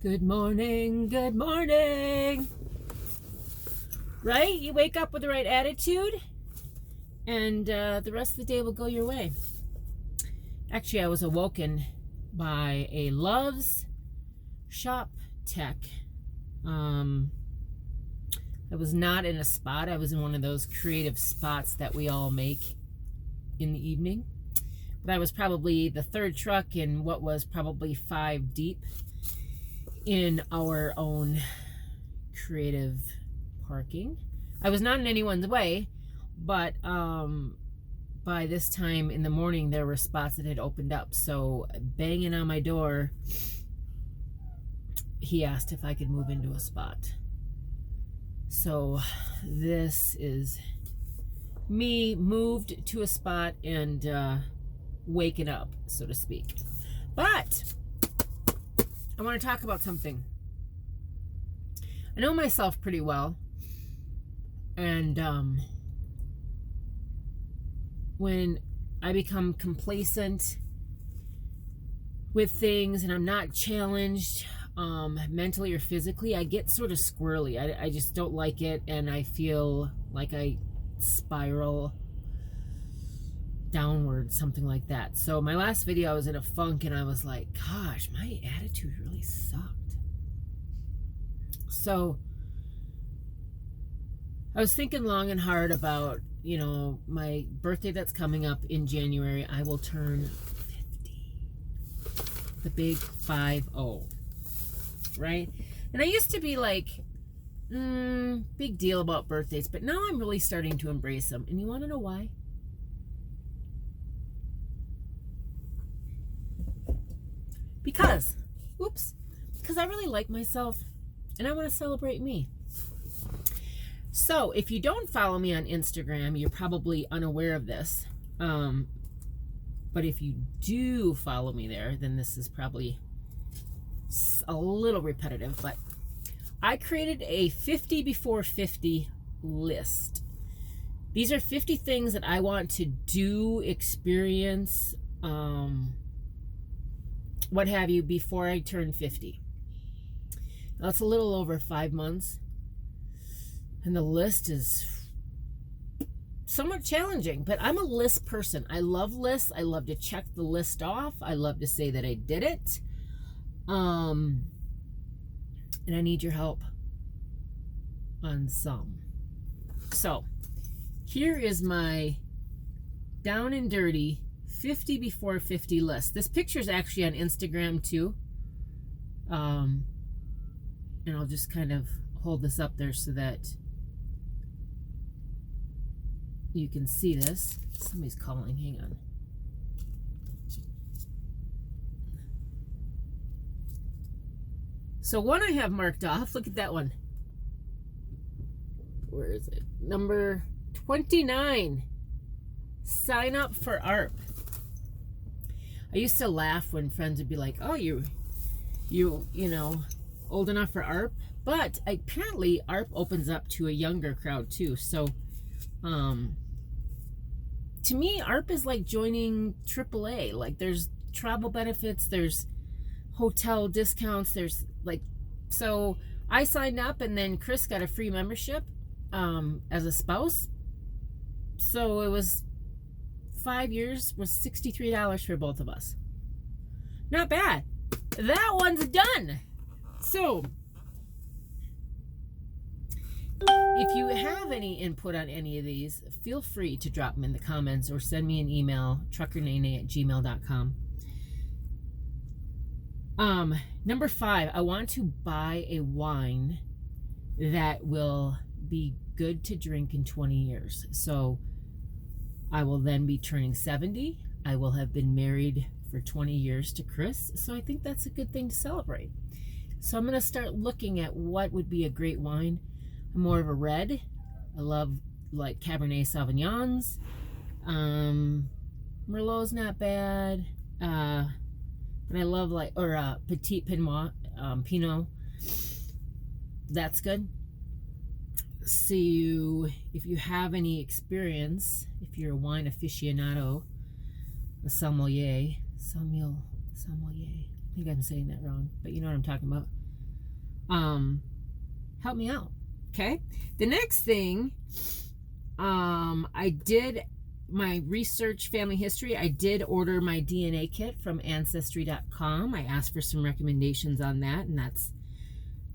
Good morning, good morning. Right? You wake up with the right attitude and the rest of the day will go your way. Actually, I was awoken by a Love's Shop Tech. I was not in a spot. I was in one of those creative spots that we all make in the evening. But I was probably the third truck in what was probably 5 deep in our own creative parking. I was not in anyone's way, but by this time in the morning there were spots that had opened up. So banging on my door, he asked if I could move into a spot. So this is me moved to a spot and waking up, so to speak. But I want to talk about something. I know myself pretty well, and when I become complacent with things and I'm not challenged mentally or physically, I get sort of squirrely. I just don't like it, and I feel like I spiral downward, something like that. So my last video, I was in a funk and I was like, gosh, my attitude really sucked. So I was thinking long and hard about, you know, my birthday that's coming up in January. I will turn 50. The big 50, right? And I used to be like, big deal about birthdays, but now I'm really starting to embrace them. And you want to know why? Because I really like myself and I want to celebrate me. So if you don't follow me on Instagram, you're probably unaware of this. But if you do follow me there, then this is probably a little repetitive, but I created a 50 before 50 list. These are 50 things that I want to do, experience, what have you, before I turn 50. Now, it's a little over 5 months, and the list is somewhat challenging, but I'm a list person. I love lists. I love to check the list off. I love to say that I did it. And I need your help on some. So here is my down and dirty 50 before 50 list. This picture is actually on Instagram too. And I'll just kind of hold this up there so that you can see this. Somebody's calling, hang on. So one I have marked off, look at that one. Where is it? Number 29, sign up for ARP. I used to laugh when friends would be like, oh, you know, old enough for ARP? But apparently ARP opens up to a younger crowd too. So to me, ARP is like joining AAA. Like there's travel benefits, there's hotel discounts, there's like, so I signed up and then Chris got a free membership as a spouse. So it was 5 years, was $63 for both of us. Not bad. That one's done. So if you have any input on any of these, feel free to drop them in the comments or send me an email, truckernene@gmail.com. Number 5, I want to buy a wine that will be good to drink in 20 years. So I will then be turning 70. I will have been married for 20 years to Chris. So I think that's a good thing to celebrate. So I'm going to start looking at what would be a great wine. I'm more of a red. I love like Cabernet Sauvignons. Merlot's not bad. But I love like, or Petit Pinot, Pinot. That's good. So if you have any experience, if you're a wine aficionado, a sommelier, I think I'm saying that wrong, but you know what I'm talking about. help me out. Okay. The next thing, I did my research family history. I did order my DNA kit from ancestry.com. I asked for some recommendations on that, and that's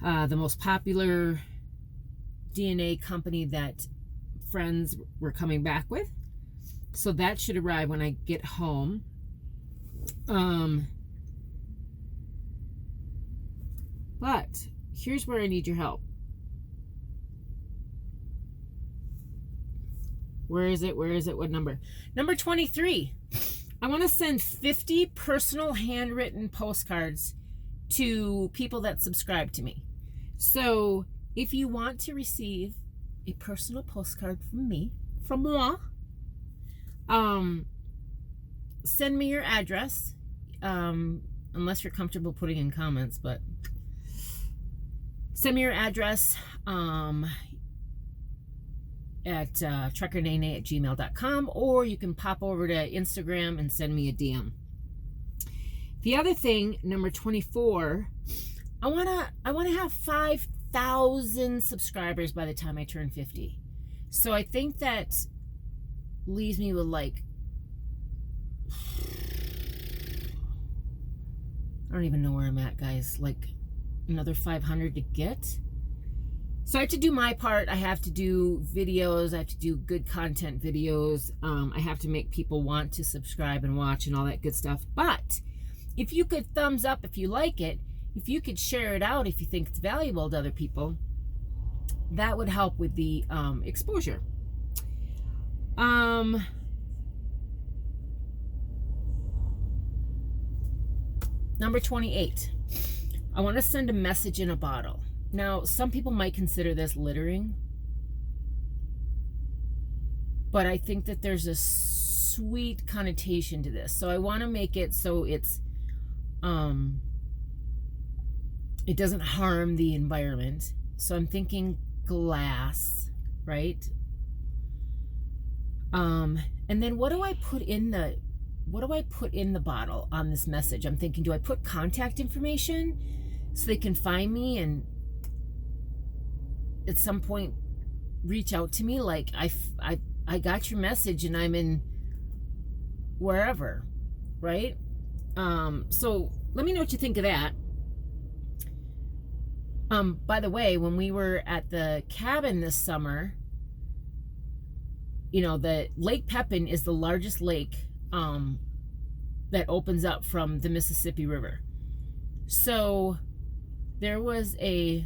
the most popular DNA company that friends were coming back with. So that should arrive when I get home. But here's where I need your help. Where is it? Where is it? What number? Number 23. I want to send 50 personal handwritten postcards to people that subscribe to me. So if you want to receive a personal postcard from me, from moi, send me your address, unless you're comfortable putting in comments, but send me your address at truckernene@gmail.com, or you can pop over to Instagram and send me a DM. The other thing, number 24, I wanna have 5,000 subscribers by the time I turn 50. So I think that leaves me with like, I don't even know where I'm at, guys, like another 500 to get. So I have to do my part. I have to do videos. I have to do good content videos. I have to make people want to subscribe and watch and all that good stuff. But if you could thumbs up if you like it, if you could share it out if you think it's valuable to other people, that would help with the exposure. Number 28. I want to send a message in a bottle. Now, some people might consider this littering, but I think that there's a sweet connotation to this. So I want to make it so it's it doesn't harm the environment. So I'm thinking glass, right? And then what do I put in the bottle on this message? I'm thinking, do I put contact information so they can find me and at some point reach out to me, like I got your message and I'm in wherever, right? So let me know what you think of that. By the way, when we were at the cabin this summer, you know, the Lake Pepin is the largest lake that opens up from the Mississippi River. So there was a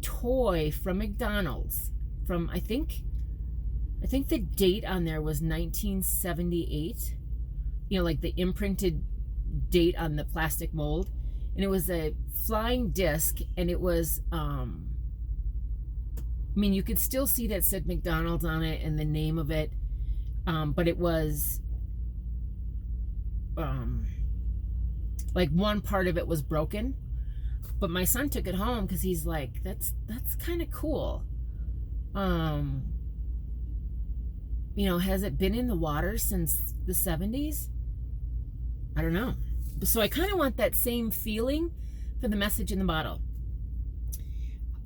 toy from McDonald's from, I think the date on there was 1978, you know, like the imprinted date on the plastic mold, and it was a flying disc, and it was I mean, you could still see that it said McDonald's on it and the name of it, but it was like one part of it was broken. But my son took it home because he's like, that's kind of cool. You know, has it been in the water since the 70s? I don't know. So I kind of want that same feeling for the message in the bottle.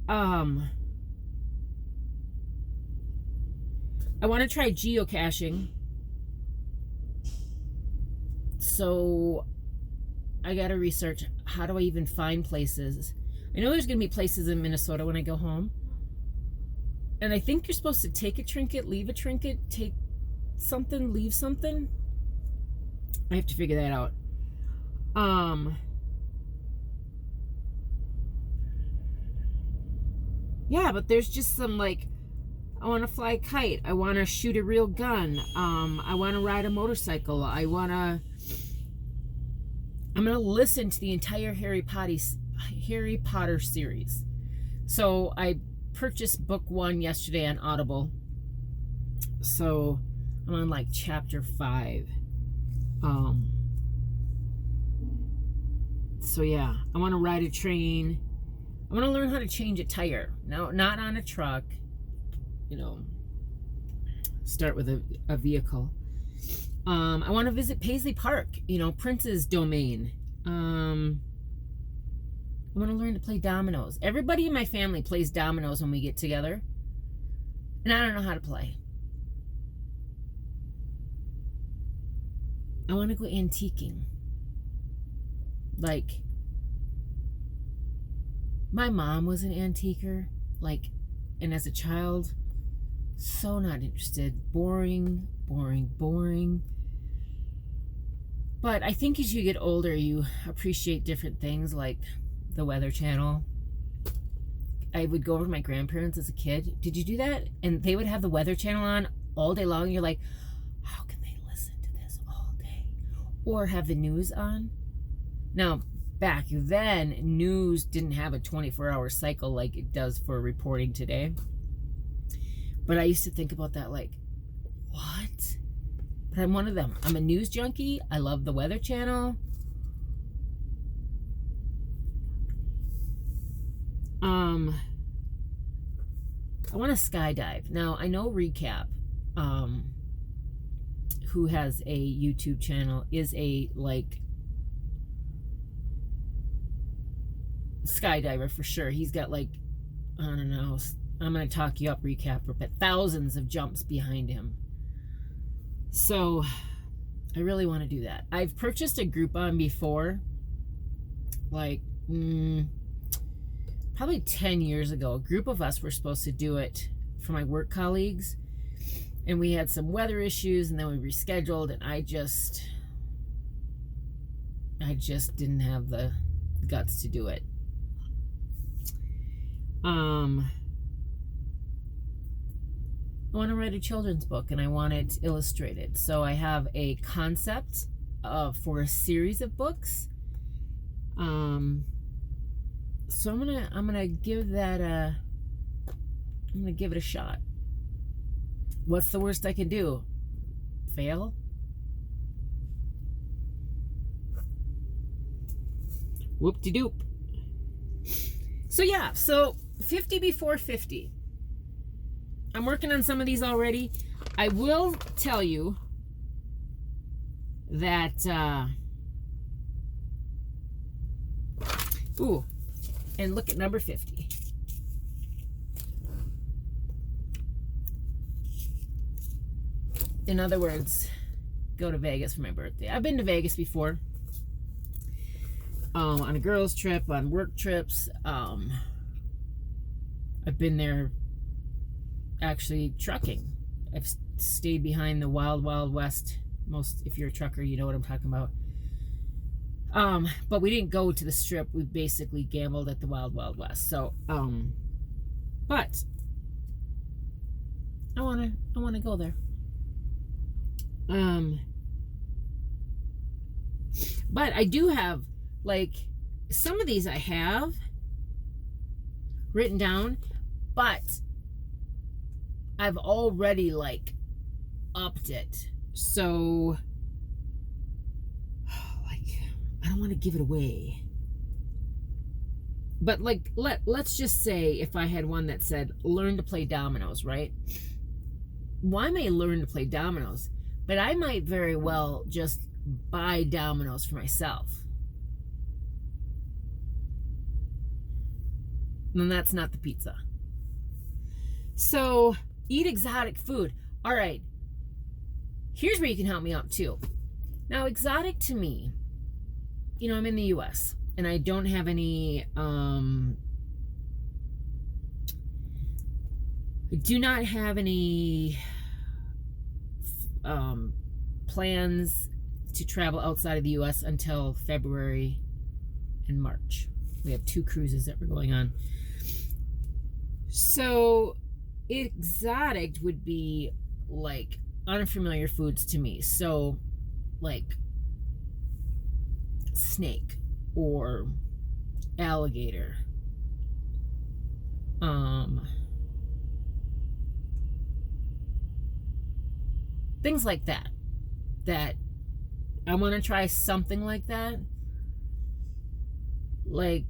I want to try geocaching. So I got to research, how do I even find places? I know there's going to be places in Minnesota when I go home. And I think you're supposed to take a trinket, leave a trinket, take something, leave something. I have to figure that out. Yeah, but there's just some, like, I want to fly a kite. I want to shoot a real gun. I want to ride a motorcycle. I'm going to listen to the entire Harry Potter series. So I purchased book 1 yesterday on Audible. So I'm on like chapter 5. So yeah, I want to ride a train. I want to learn how to change a tire. No, not on a truck. You know, start with a vehicle. I want to visit Paisley Park, you know, Prince's domain. I want want to learn to play dominoes. Everybody in my family plays dominoes when we get together. And I don't know how to play. I want to go antiquing. Like, my mom was an antiquer. Like, and as a child, so not interested. Boring. But I think as you get older, you appreciate different things, like the Weather Channel. I would go over to my grandparents as a kid. Did you do that? And they would have the Weather Channel on all day long. You're like, how can they listen to this all day? Or have the news on. Now, back then, news didn't have a 24-hour cycle like it does for reporting today. But I used to think about that like, what? But I'm one of them. I'm a news junkie. I love the Weather Channel. I want to skydive. Now, I know Recap, who has a YouTube channel, is a, like, skydiver for sure. He's got, like, I don't know, I'm going to talk you up, Recap, but thousands of jumps behind him. So, I really want to do that. I've purchased a Groupon before, like, probably 10 years ago. A group of us were supposed to do it for my work colleagues, and we had some weather issues, and then we rescheduled, and I just didn't have the guts to do it. I want to write a children's book, and I want it illustrated. So I have a concept for a series of books. So I'm gonna give that I'm gonna give it a shot. What's the worst I can do? Fail? Whoop-de-doop. So yeah, so 50 before 50. I'm working on some of these already. I will tell you that ooh, and look at number 50. In other words, go to Vegas for my birthday. I've been to Vegas before. On a girls' trip, on work trips. I've been there actually trucking. I've stayed behind the Wild Wild West. If you're a trucker, you know what I'm talking about. But we didn't go to the Strip. We basically gambled at the Wild Wild West. So, but I wanna go there. But I do have, like, some of these I have written down, but I've already, like, upped it. So, like, I don't want to give it away. But, like, let's just say if I had one that said, learn to play dominoes, right? Well, I may learn to play dominoes, but I might very well just buy dominoes for myself. And that's not the pizza. So, eat exotic food. All right. Here's where you can help me out too. Now, exotic to me, you know, I'm in the US and I don't have any, I do not have any plans to travel outside of the US until February and March. We have 2 cruises that we're going on. So, exotic would be like unfamiliar foods to me. So, like snake or alligator. Things like that. That I want to try something like that. Like,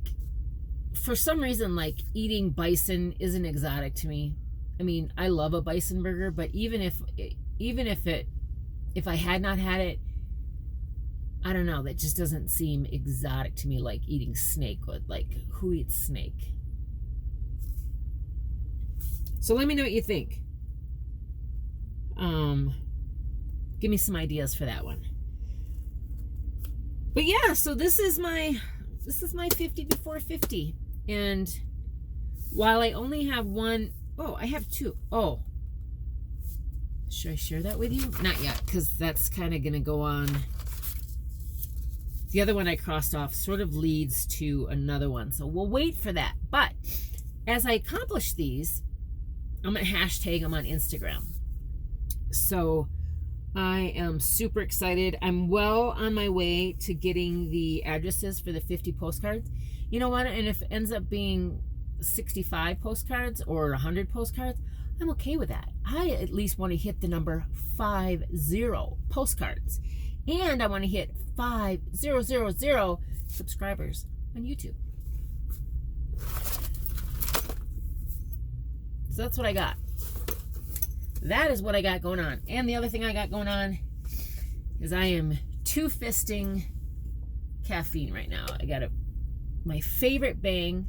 for some reason, like, eating bison isn't exotic to me. I mean, I love a bison burger, but even if I had not had it, I don't know, that just doesn't seem exotic to me, like eating snake would. Like, who eats snake? So let me know what you think. Give me some ideas for that one. But yeah, so this is my 50 before 50. And while I only have one, oh, I have two. Oh, should I share that with you? Not yet, because that's kind of going to go on. The other one I crossed off sort of leads to another one. So we'll wait for that. But as I accomplish these, I'm going to hashtag them on Instagram. So I am super excited. I'm well on my way to getting the addresses for the 50 postcards. You know what? And if it ends up being 65 postcards or 100 postcards, I'm okay with that. I at least want to hit the number 50 postcards. And I want to hit 5000 subscribers on YouTube. So that's what I got. That is what I got going on. And the other thing I got going on is I am two-fisting caffeine right now. I got my favorite Bang.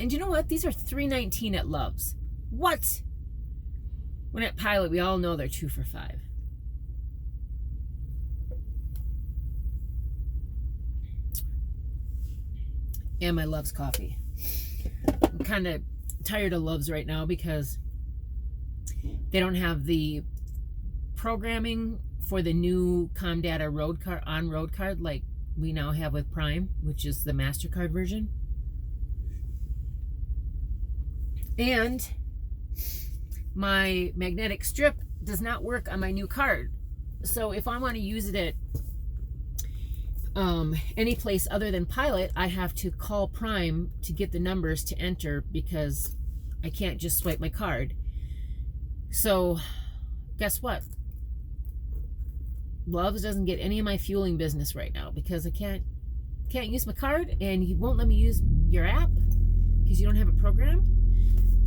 And you know what? These are $3.19 at Love's. What? When at Pilot, we all know they're 2 for $5. And my Love's coffee. I'm kind of tired of Love's right now because they don't have the programming for the new Comdata road card like we now have with Prime, which is the MasterCard version. And my magnetic strip does not work on my new card. So if I want to use it at any place other than Pilot, I have to call Prime to get the numbers to enter because I can't just swipe my card. So guess what? Love's doesn't get any of my fueling business right now because I can't use my card, and you won't let me use your app because you don't have it programmed.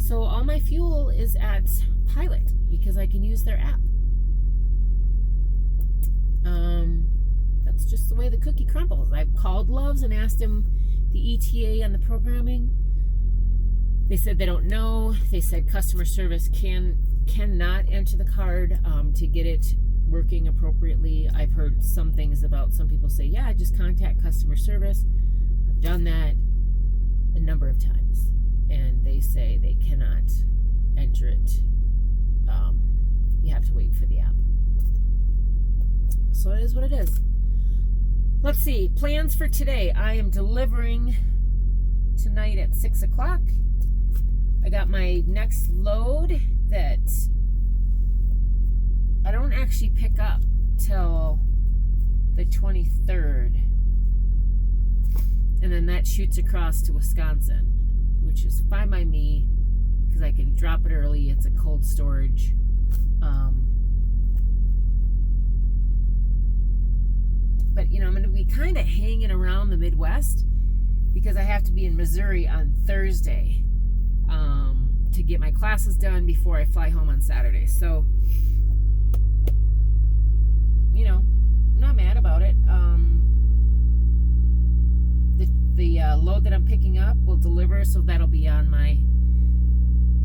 So all my fuel is at Pilot because I can use their app. That's just the way the cookie crumbles. I've called Love's and asked them the ETA on the programming. They said they don't know. They said customer service cannot enter the card to get it working appropriately. I've heard some things about some people say, yeah, just contact customer service. I've done that a number of times, and they say they cannot enter it. You have to wait for the app. So it is what it is. Let's see. Plans for today. I am delivering tonight at 6 o'clock. I got my next load that I don't actually pick up till the 23rd. And then that shoots across to Wisconsin, which is fine by me because I can drop it early. It's a cold storage. But, you know, I'm going to be kind of hanging around the Midwest because I have to be in Missouri on Thursday to get my classes done before I fly home on Saturday. So, you know, I'm not mad about it. The load that I'm picking up will deliver, so that'll be on my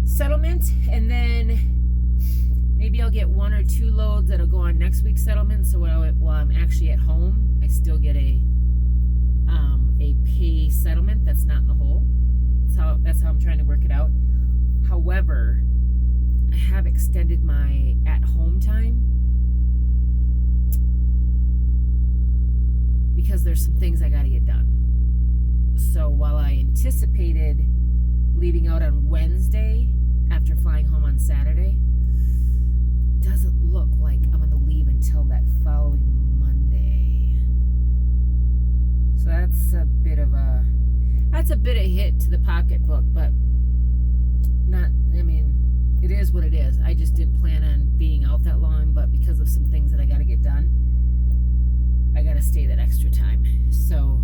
settlement. And then maybe I'll get 1 or 2 loads that'll go on next week's settlement. So while I'm actually at home, I still get a pay settlement that's not in the hole. That's how I'm trying to work it out. However, I have extended my at-home time because there's some things I got to get done. So while I anticipated leaving out on Wednesday after flying home on Saturday, doesn't look like I'm going to leave until that following Monday. So that's a bit of a hit to the pocketbook, but it is what it is. I just didn't plan on being out that long, but because of some things that I got to get done, I got to stay that extra time. So,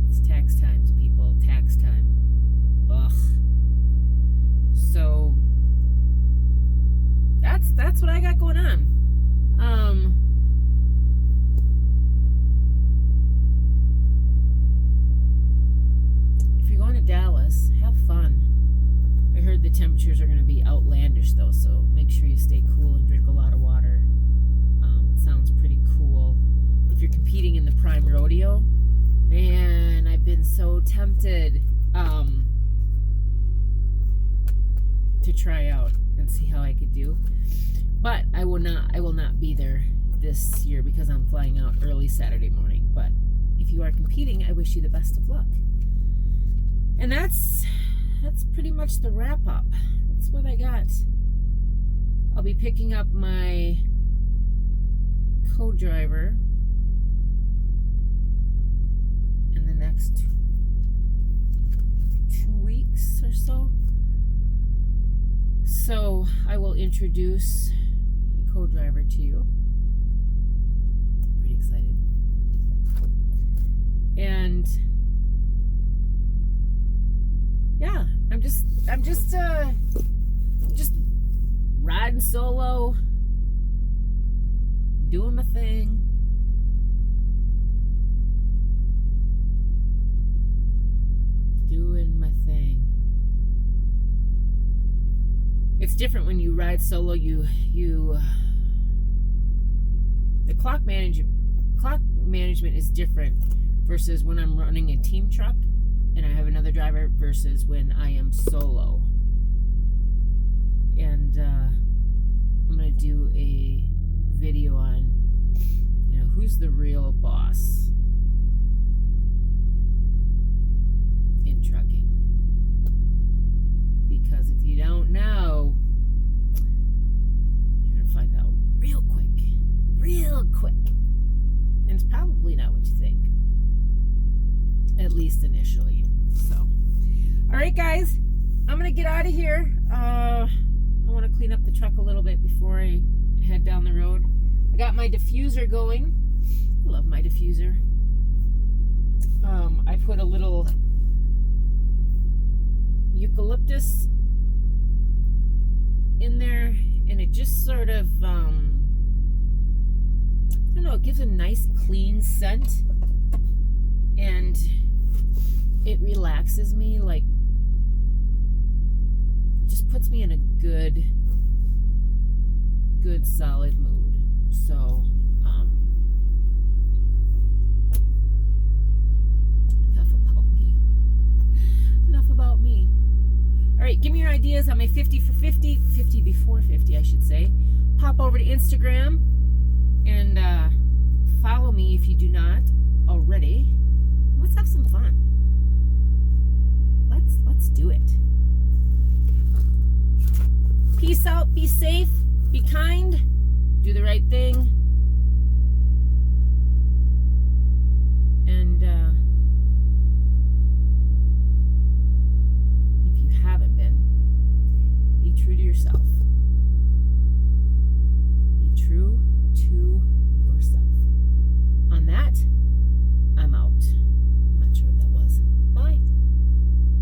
it's tax times, people. Tax time. Ugh. So, that's what I got going on. the temperatures are going to be outlandish though, so make sure you stay cool and drink a lot of water. It sounds pretty cool. If you're competing in the Prime Rodeo, man, I've been so tempted to try out and see how I could do. But I will not be there this year because I'm flying out early Saturday morning. But if you are competing, I wish you the best of luck. And that's pretty much the wrap up. That's what I got. I'll be picking up my co-driver in the next 2 weeks or so. So I will introduce the co-driver to you. Pretty excited. And yeah, I'm just riding solo, doing my thing. It's different when you ride solo. The clock management is different versus when I'm running a team truck and I have another driver versus when I am solo. And I'm gonna do a video on, who's the real boss in trucking. Because if you don't know, you're gonna find out real quick. And it's probably not what you think, at least initially. So, all right, guys, I'm gonna get out of here. I want to clean up the truck a little bit before I head down the road. I got my diffuser going. I love my diffuser. I put a little eucalyptus in there, and it just sort of I don't know, it gives a nice clean scent, and it relaxes me, like just puts me in a good solid mood. So enough about me. All right, give me your ideas on my 50 for 50 before 50, I should say. Pop over to Instagram and follow me if you do not already. Let's have some fun. Let's do it. Peace out, be safe, be kind, do the right thing.